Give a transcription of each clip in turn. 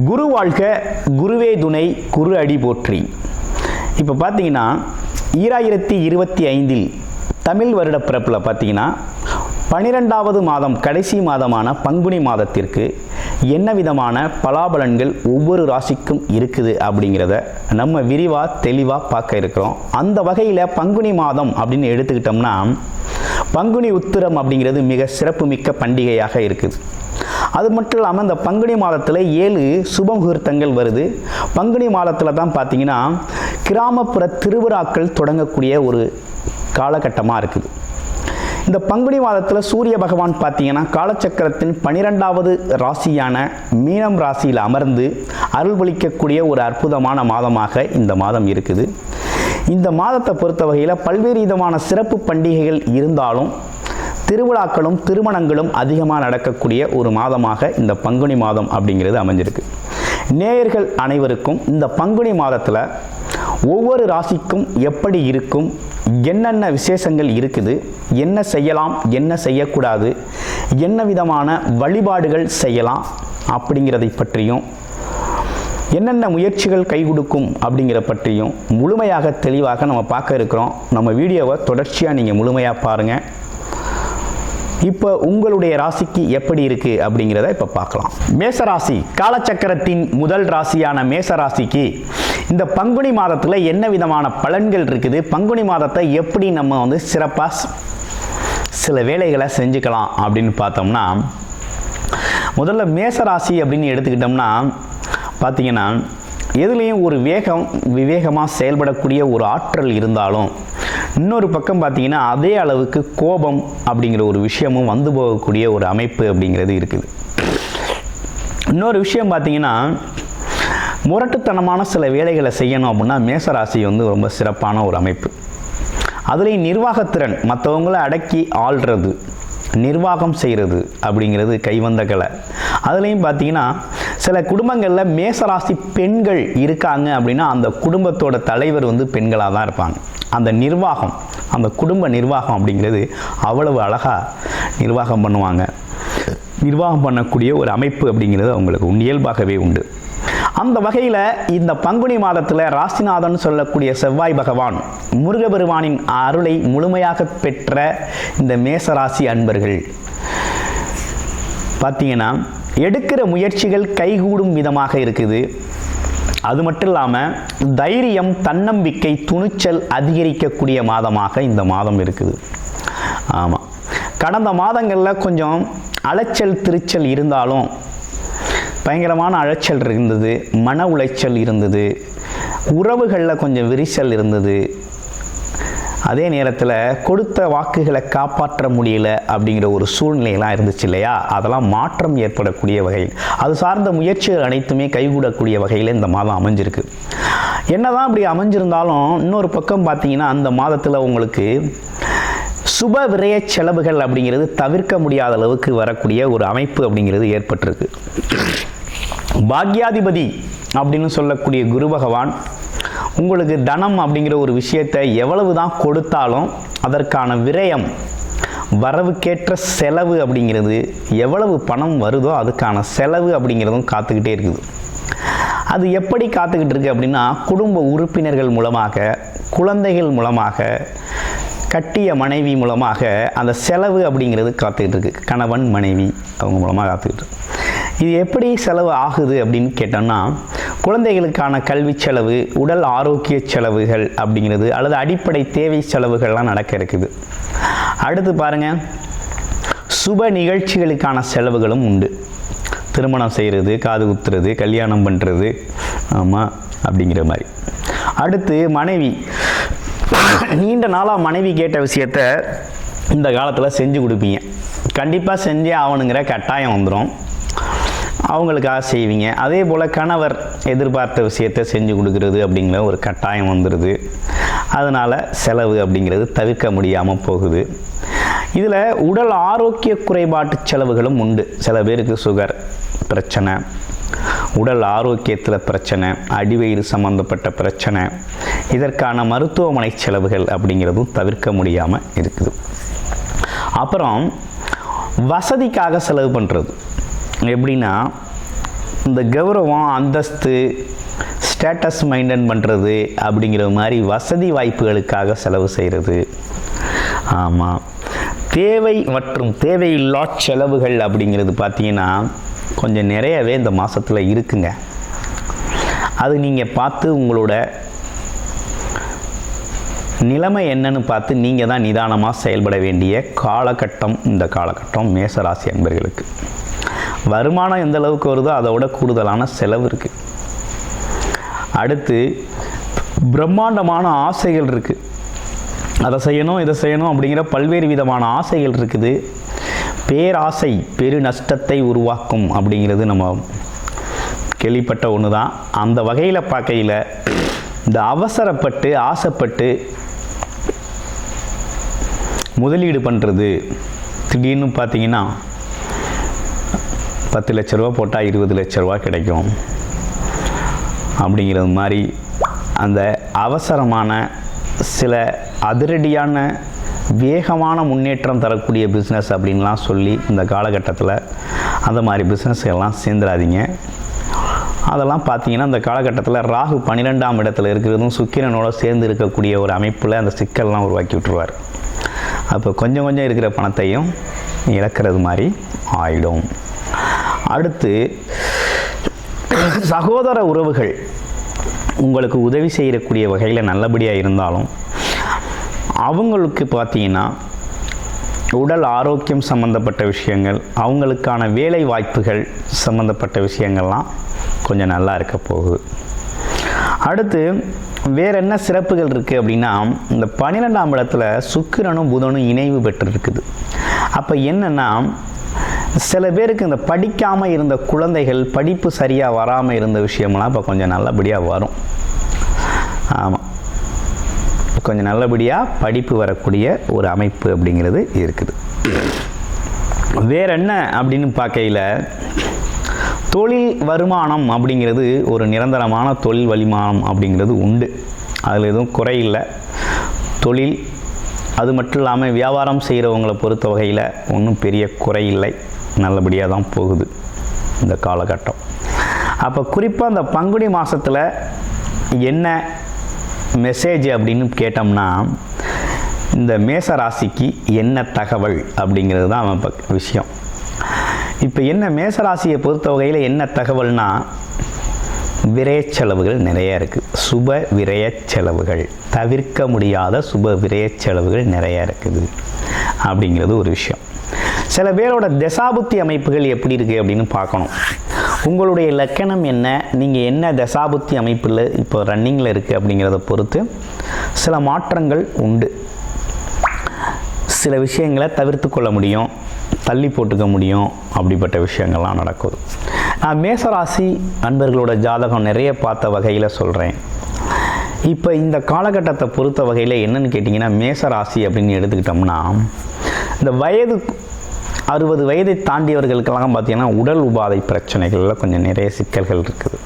குரு வாழ்க, குருவே துணை, குரு அடி போற்றி. இப்போ பார்த்தீங்கன்னா 2025 தமிழ் வருட பிறப்பில் பார்த்தீங்கன்னா 12வது மாதம் கடைசி மாதமான பங்குனி மாதத்திற்கு என்ன விதமான பலாபலன்கள் ஒவ்வொரு ராசிக்கும் இருக்குது அப்படிங்கிறத நம்ம விரிவாக தெளிவாக பார்க்க இருக்கிறோம். அந்த வகையில் பங்குனி மாதம் அப்படின்னு எடுத்துக்கிட்டோம்னா பங்குனி உத்திரம் அப்படிங்கிறது மிக சிறப்புமிக்க பண்டிகையாக இருக்குது. அது மட்டும் இல்லாமல் இந்த பங்குனி மாதத்தில் 7 சுப முகூர்த்தங்கள் வருது. பங்குனி மாதத்தில் தான் பார்த்தீங்கன்னா கிராமப்புற திருவிழாக்கள் தொடங்கக்கூடிய ஒரு காலகட்டமாக இருக்குது. இந்த பங்குனி மாதத்தில் சூரிய பகவான் பார்த்தீங்கன்னா காலச்சக்கரத்தின் 12வது ராசியான மீனம் ராசியில் அமர்ந்து அருள்வளிக்கக்கூடிய ஒரு அற்புதமான மாதமாக இந்த மாதம் இருக்குது. இந்த மாதத்தை பொறுத்த வகையில் பல்வேறு விதமான சிறப்பு பண்டிகைகள் இருந்தாலும் திருவிழாக்களும் திருமணங்களும் அதிகமாக நடக்கக்கூடிய ஒரு மாதமாக இந்த பங்குனி மாதம் அப்படிங்கிறது அமைஞ்சிருக்கு. நேயர்கள் அனைவருக்கும் இந்த பங்குனி மாதத்தில் ஒவ்வொரு ராசிக்கும் எப்படி இருக்கும், என்னென்ன விசேஷங்கள் இருக்குது, என்ன செய்யலாம், என்ன செய்யக்கூடாது, என்ன விதமான வழிபாடுகள் செய்யலாம் அப்படிங்கிறதை பற்றியும், என்னென்ன முயற்சிகள் கை கொடுக்கும் அப்படிங்கிற பற்றியும் முழுமையாக தெளிவாக நம்ம பார்க்க இருக்கிறோம். நம்ம வீடியோவை தொடர்ச்சியாக நீங்கள் முழுமையாக பாருங்கள். இப்போ உங்களுடைய ராசிக்கு எப்படி இருக்கு அப்படிங்கிறத இப்போ பார்க்கலாம். மேசராசி காலச்சக்கரத்தின் முதல் ராசியான மேசராசிக்கு இந்த பங்குனி மாதத்தில் என்ன விதமான பலன்கள் இருக்குது, பங்குனி மாதத்தை எப்படி நம்ம சிறப்பாக சில வேலைகளை செஞ்சுக்கலாம் அப்படின்னு பார்த்தோம்னா, முதல்ல மேசராசி அப்படின்னு எடுத்துக்கிட்டோம்னா பார்த்தீங்கன்னா எதுலேயும் ஒரு விவேகமாக செயல்படக்கூடிய ஒரு ஆற்றல் இருந்தாலும் இன்னொரு பக்கம் பார்த்தீங்கன்னா அதே அளவுக்கு கோபம் அப்படிங்கிற ஒரு விஷயமும் வந்து போகக்கூடிய ஒரு அமைப்பு அப்படிங்கிறது இருக்குது. இன்னொரு விஷயம் பார்த்தீங்கன்னா முரட்டுத்தனமான சில வேலைகளை செய்யணும் அப்படின்னா மேசராசி ரொம்ப சிறப்பான ஒரு அமைப்பு. அதுலேயும் நிர்வாகத்திறன், மற்றவங்களை அடக்கி ஆள்றது, நிர்வாகம் செய்கிறது அப்படிங்கிறது கைவந்த கலை. அதுலேயும் பார்த்தீங்கன்னா சில குடும்பங்களில் மேசராசி பெண்கள் இருக்காங்க அப்படின்னா அந்த குடும்பத்தோட தலைவர் பெண்களாக தான் இருப்பாங்க. அந்த நிர்வாகம், அந்த குடும்ப நிர்வாகம் அப்படிங்கிறது அவ்வளவு அழகாக நிர்வாகம் பண்ணுவாங்க. நிர்வாகம் பண்ணக்கூடிய ஒரு அமைப்பு அப்படிங்கிறது அவங்களுக்கு இயல்பாகவே உண்டு. அந்த வகையில் இந்த பங்குனி மாதத்தில் ராசிநாதன் சொல்லக்கூடிய செவ்வாய் பகவான் முருகபெருமானின் அருளை முழுமையாக பெற்ற இந்த மேசராசி அன்பர்கள் பார்த்தீங்கன்னா எடுக்கிற முயற்சிகள் கைகூடும் விதமாக இருக்குது. அது மட்டும் இல்லாமல் தைரியம், தன்னம்பிக்கை, துணிச்சல் அதிகரிக்கக்கூடிய மாதமாக இந்த மாதம் இருக்குது. ஆமாம், கடந்த மாதங்களில் கொஞ்சம் அலைச்சல் திருச்சல் இருந்தாலும் பயங்கரமான அலைச்சல் இருந்தது, மன உளைச்சல் இருந்தது, உறவுகளில் கொஞ்சம் விரிசல் இருந்தது. அதே நேரத்தில் கொடுத்த வாக்குகளை காப்பாற்ற முடியல அப்படிங்கிற ஒரு சூழ்நிலையெல்லாம் இருந்துச்சு இல்லையா, அதெல்லாம் மாற்றம் ஏற்படக்கூடிய வகையில் அது சார்ந்த முயற்சிகள் அனைத்துமே கைகூடக்கூடிய வகையில் இந்த மாதம் அமைஞ்சிருக்கு. என்னதான் அப்படி அமைஞ்சிருந்தாலும் இன்னொரு பக்கம் பார்த்தீங்கன்னா அந்த மாதத்தில் உங்களுக்கு சுப விரய செலவுகள் அப்படிங்கிறது தவிர்க்க முடியாத அளவுக்கு வரக்கூடிய ஒரு அமைப்பு அப்படிங்கிறது ஏற்பட்டிருக்கு. பாக்யாதிபதி அப்படின்னு சொல்லக்கூடிய குரு பகவான் உங்களுக்கு தனம் அப்படிங்கிற ஒரு விஷயத்தை எவ்வளவு தான் கொடுத்தாலும் அதற்கான விரயம், வரவுக்கேற்ற செலவு அப்படிங்கிறது எவ்வளவு பணம் வருதோ அதுக்கான செலவு அப்படிங்கிறதும் காத்துக்கிட்டே இருக்குது. அது எப்படி காத்துக்கிட்டு இருக்கு அப்படின்னா குடும்ப உறுப்பினர்கள் மூலமாக, குழந்தைகள் மூலமாக, கட்டிய மனைவி மூலமாக அந்த செலவு அப்படிங்கிறது காத்துக்கிட்டு இருக்கு. கணவன் மனைவி அவங்க மூலமாக காத்துக்கிட்டு இருக்கு. இது எப்படி செலவு ஆகுது அப்படின்னு கேட்டோம்னா குழந்தைகளுக்கான கல்வி செலவு, உடல் ஆரோக்கிய செலவுகள் அப்படிங்கிறது அல்லது அடிப்படை தேவை செலவுகள்லாம் நடக்க இருக்குது. அடுத்து பாருங்கள், சுப நிகழ்ச்சிகளுக்கான செலவுகளும் உண்டு. திருமணம் செய்கிறது, காது குத்துறது, கல்யாணம் பண்ணுறது, ஆமாம் அப்படிங்கிற மாதிரி. அடுத்து மனைவி, நீண்ட நாளாக மனைவி கேட்ட விஷயத்த இந்த காலத்தில் செஞ்சு கொடுப்பீங்க. கண்டிப்பாக செஞ்சே ஆகணுங்கிற கட்டாயம் வந்துடும், அவங்களுக்காக செய்வீங்க. அதே போல் கணவர் எதிர்பார்த்த விஷயத்தை செஞ்சு கொடுக்கறது அப்படிங்கிற ஒரு கட்டாயம் வந்துடுது. அதனால் செலவு அப்படிங்கிறது தவிர்க்க முடியாமல் போகுது. இதில் உடல் ஆரோக்கிய குறைபாட்டு செலவுகளும் உண்டு. சில பேருக்கு சுகர் பிரச்சனை, உடல் ஆரோக்கியத்தில் பிரச்சனை, அடிவயிறு சம்பந்தப்பட்ட பிரச்சனை, இதற்கான மருத்துவமனை செலவுகள் அப்படிங்கிறதும் தவிர்க்க முடியாமல் இருக்குது. அப்புறம் வசதிக்காக செலவு பண்ணுறது எப்படின்னா இந்த கௌரவம், அந்தஸ்து, ஸ்டேட்டஸ் மெயின்டைன் பண்ணுறது அப்படிங்கிற மாதிரி வசதி வாய்ப்புகளுக்காக செலவு செய்கிறது. ஆமாம், தேவை மற்றும் தேவையில்லா செலவுகள் அப்படிங்கிறது பார்த்திங்கன்னா கொஞ்சம் நிறையவே இந்த மாதத்தில் இருக்குங்க. அது நீங்கள் பார்த்து உங்களோட நிலைமை என்னன்னு பார்த்து நீங்கள் தான் நிதானமாக செயல்பட வேண்டிய காலகட்டம் இந்த காலகட்டம் மேசராசி அன்பர்களுக்கு. வருமானம் எந்த அளவுக்கு வருதோ அதோட கூடுதலான செலவு இருக்குது. அடுத்து பிரம்மாண்டமான ஆசைகள் இருக்குது. அதை செய்யணும் இதை செய்யணும் அப்படிங்கிற பல்வேறு விதமான ஆசைகள் இருக்குது. பேராசை பெரு நஷ்டத்தை உருவாக்கும் அப்படிங்கிறது நம்ம கேள்விப்பட்ட ஒன்று தான். அந்த வகையில் பார்க்கையில் இந்த அவசரப்பட்டு ஆசைப்பட்டு முதலீடு பண்ணுறது, திடீர்னு பார்த்திங்கன்னா 10 லட்ச ரூபா போட்டால் 20 லட்ச ரூபா கிடைக்கும் அப்படிங்கிறது மாதிரி அந்த அவசரமான சில அதிரடியான வேகமான முன்னேற்றம் தரக்கூடிய பிஸ்னஸ் அப்படின்லாம் சொல்லி இந்த காலகட்டத்தில் அந்த மாதிரி பிஸ்னஸ்கெல்லாம் சேர்ந்துடாதீங்க. அதெல்லாம் பார்த்தீங்கன்னா இந்த காலகட்டத்தில் ராகு 12ஆம் இடத்துல இருக்கிறதும் சுக்கிரனோட சேர்ந்து இருக்கக்கூடிய ஒரு அமைப்பில் அந்த சிக்கல்லாம் உருவாக்கி விட்டுருவார். அப்போ கொஞ்சம் கொஞ்சம் இருக்கிற பணத்தையும் இழக்கிறது மாதிரி ஆயிடும். அடுத்து சகோதர உறவுகள் உங்களுக்கு உதவி செய்யக்கூடிய வகையில் நல்லபடியாக இருந்தாலும் அவங்களுக்கு பார்த்தீங்கன்னா உடல் ஆரோக்கியம் சம்மந்தப்பட்ட விஷயங்கள், அவங்களுக்கான வேலை வாய்ப்புகள் சம்மந்தப்பட்ட விஷயங்கள்லாம் கொஞ்சம் நல்லா இருக்க போகுது. அடுத்து வேறு என்ன சிறப்புகள் இருக்குது அப்படின்னா, இந்த 12ஆம் இடத்துல சுக்கிரனும் புதனும் இணைவு பெற்று இருக்குது. அப்போ என்னென்னா, சில பேருக்கு இந்த படிக்காமல் இருந்த குழந்தைகள் படிப்பு சரியாக வராமல் இருந்த விஷயமெல்லாம் இப்போ கொஞ்சம் நல்லபடியாக வரும். ஆமாம், கொஞ்சம் நல்லபடியாக படிப்பு வரக்கூடிய ஒரு அமைப்பு அப்படிங்கிறது இருக்குது. வேற என்ன அப்படின்னு பார்க்கையில் தொழில் வருமானம் அப்படிங்கிறது ஒரு நிரந்தரமான தொழில் வருமானம் அப்படிங்கிறது உண்டு. அதில் எதுவும் குறையில்லை. தொழில் அது மட்டும் இல்லாமல் வியாபாரம் செய்கிறவங்களை பொறுத்த வகையில் ஒன்றும் பெரிய குறையில்லை, நல்லபடியாக தான் போகுது இந்த காலகட்டம். அப்போ குறிப்பாக அந்த பங்குனி மாதத்தில் என்ன மெசேஜ் அப்படின்னு கேட்டோம்னா, இந்த மேச ராசிக்கு என்ன தகவல் அப்படிங்கிறது தான் இப்போ விஷயம். இப்போ என்ன மேசராசியை பொறுத்த வகையில் என்ன தகவல்னா, விரய செலவுகள் நிறைய இருக்குது. சுப விரய செலவுகள், தவிர்க்க முடியாத சுப விரய செலவுகள் நிறைய இருக்குது அப்படிங்கிறது ஒரு விஷயம். சில பேரோட தசாபுத்தி அமைப்புகள் எப்படி இருக்குது அப்படின்னு பார்க்கணும். உங்களுடைய லக்கணம் என்ன, நீங்கள் என்ன தசாபுத்தி அமைப்பில் இப்போ ரன்னிங்கில் இருக்குது அப்படிங்கிறத பொறுத்து சில மாற்றங்கள் உண்டு. சில விஷயங்களை தவிர்த்து கொள்ள முடியும், தள்ளி போட்டுக்க முடியும், அப்படிப்பட்ட விஷயங்கள்லாம் நடக்குது. நான் மேசராசி நண்பர்களோட ஜாதகம் நிறைய பார்த்த வகையில் சொல்கிறேன். இப்போ இந்த காலகட்டத்தை பொறுத்த வகையில் என்னென்னு கேட்டிங்கன்னா, மேசராசி அப்படின்னு எடுத்துக்கிட்டோம்னா, இந்த வயது 60 வயதை தாண்டியவர்களுக்கெல்லாம் பார்த்திங்கன்னா உடல் உபாதை பிரச்சனைகளில் கொஞ்சம் நிறைய சிக்கல்கள் இருக்குது.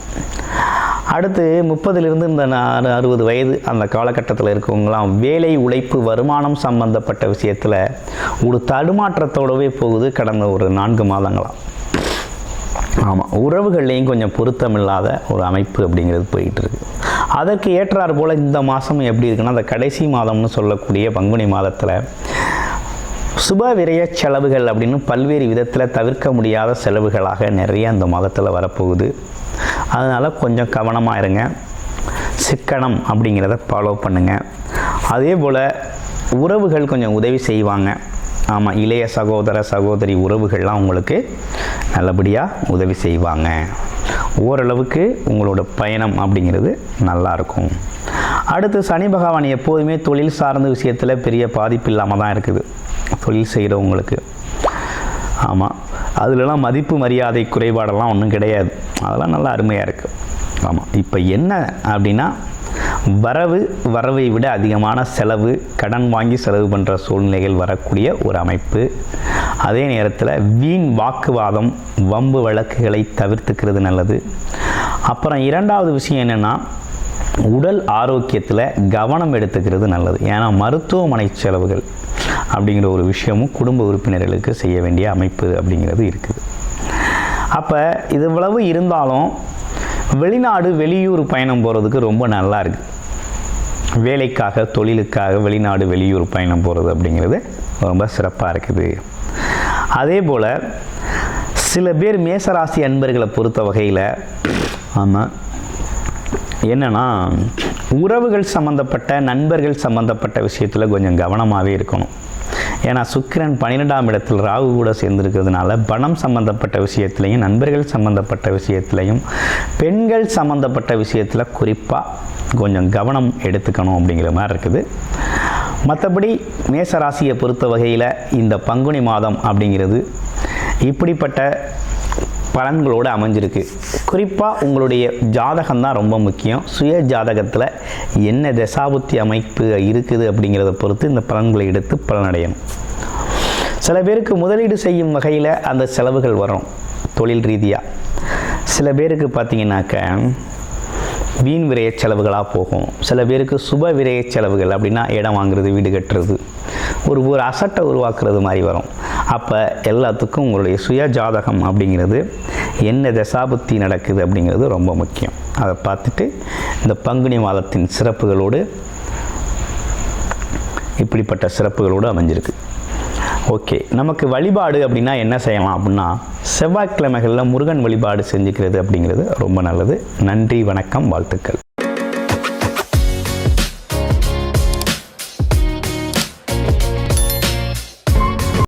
அடுத்து 30லிருந்து இந்த 60 வயது அந்த காலகட்டத்தில் இருக்கவங்களாம் வேலை, உழைப்பு, வருமானம் சம்பந்தப்பட்ட விஷயத்தில் ஒரு தடுமாற்றத்தோடவே போகுது கடந்த ஒரு 4 மாதங்களாக. ஆமாம், உறவுகள்லேயும் கொஞ்சம் பொருத்தமில்லாத ஒரு அமைப்பு அப்படிங்கிறது போயிட்டுருக்கு. அதற்கு ஏற்றாறு போல் இந்த மாதம் எப்படி இருக்குன்னா, அந்த கடைசி மாதம்னு சொல்லக்கூடிய பங்குனி மாதத்தில் சுப விரய செலவுகள் அப்படின்னு பல்வேறு விதத்தில் தவிர்க்க முடியாத செலவுகளாக நிறைய அந்த மாதத்தில் வரப்போகுது. அதனால் கொஞ்சம் கவனமாக இருங்க, சிக்கனம் அப்படிங்கிறத ஃபாலோ பண்ணுங்கள். அதே போல் உறவுகள் கொஞ்சம் உதவி செய்வாங்க. ஆமாம், இளைய சகோதர சகோதரி உறவுகள்லாம் உங்களுக்கு நல்லபடியாக உதவி செய்வாங்க. ஓரளவுக்கு உங்களோட பயணம் அப்படிங்கிறது நல்லாயிருக்கும். அடுத்து சனி பகவான் எப்போதுமே தொழில் சார்ந்த விஷயத்தில் பெரிய பாதிப்பு இல்லாமல் தான் இருக்குது தொழில் செய்கிறவங்களுக்கு. ஆமாம், அதிலலாம் மதிப்பு மரியாதை குறைபாடெல்லாம் ஒன்றும் கிடையாது, அதெல்லாம் நல்லா அருமையாக இருக்குது. ஆமாம், இப்போ என்ன அப்படின்னா, வரவை விட அதிகமான செலவு, கடன் வாங்கி செலவு பண்ணுற சூழ்நிலைகள் வரக்கூடிய ஒரு அமைப்பு. அதே நேரத்தில் வீண் வாக்குவாதம், வம்பு வழக்குகளை தவிர்த்துக்கிறது நல்லது. அப்புறம் இரண்டாவது விஷயம் என்னென்னா, உடல் ஆரோக்கியத்தில் கவனம் எடுத்துக்கிறது நல்லது. ஏன்னா மருத்துவமனை செலவுகள் அப்படிங்கிற ஒரு விஷயமும் குடும்ப உறுப்பினர்களுக்கு செய்ய வேண்டிய அமைப்பு அப்படிங்கிறது இருக்குது. அப்போ இது இவ்வளவு இருந்தாலும் வெளிநாடு வெளியூர் பயணம் போகிறதுக்கு ரொம்ப நல்லா இருக்குது. வேலைக்காக தொழிலுக்காக வெளிநாடு வெளியூர் பயணம் போகிறது அப்படிங்கிறது ரொம்ப சிறப்பாக இருக்குது. அதே போல் சில பேர் மேசராசி அன்பர்களை பொறுத்த வகையில் என்னென்னா உறவுகள் சம்மந்தப்பட்ட நண்பர்கள் சம்மந்தப்பட்ட விஷயத்தில் கொஞ்சம் கவனமாகவே இருக்கணும். ஏன்னா சுக்கிரன் 12ஆம் இடத்தில் ராகு கூட சேர்ந்துருக்கிறதுனால பணம் சம்மந்தப்பட்ட விஷயத்துலையும் நண்பர்கள் சம்மந்தப்பட்ட விஷயத்துலையும் பெண்கள் சம்மந்தப்பட்ட விஷயத்தில் குறிப்பாக கொஞ்சம் கவனம் எடுத்துக்கணும் அப்படிங்கிற மாதிரி இருக்குது. மற்றபடி மேசராசியை பொறுத்த வகையில் இந்த பங்குனி மாதம் அப்படிங்கிறது இப்படிப்பட்ட பலன்களோடு அமைஞ்சிருக்கு. குறிப்பாக உங்களுடைய ஜாதகம்தான் ரொம்ப முக்கியம். சுய ஜாதகத்தில் என்ன தசாபுத்தி அமைப்பு இருக்குது அப்படிங்கிறத பொறுத்து இந்த பலன்களை எடுத்து பலனடையணும். சில பேருக்கு முதலீடு செய்யும் வகையில் அந்த செலவுகள் வரும் தொழில் ரீதியாக. சில பேருக்கு பார்த்திங்கனாக்க வீண் விரைய செலவுகளாக போகும். சில பேருக்கு சுப விரைய செலவுகள் அப்படின்னா இடம் வாங்குறது, வீடு கட்டுறது, ஒரு அசட்டை உருவாக்குறது மாதிரி வரும். அப்போ எல்லாத்துக்கும் உங்களுடைய சுய ஜாதகம் அப்படிங்கிறது என்ன தசாபுத்தி நடக்குது அப்படிங்கிறது ரொம்ப முக்கியம். அதை பார்த்துட்டு இந்த பங்குனி மாதத்தின் சிறப்புகளோடு இப்படிப்பட்ட சிறப்புகளோடு அமைஞ்சிருக்கு. ஓகே, நமக்கு வழிபாடு அப்படின்னா என்ன செய்யலாம் அப்படின்னா செவ்வாய்க்கிழமைகளில் முருகன் வழிபாடு செஞ்சுக்கிறது அப்படிங்கிறது ரொம்ப நல்லது. நன்றி, வணக்கம், வாழ்த்துக்கள்.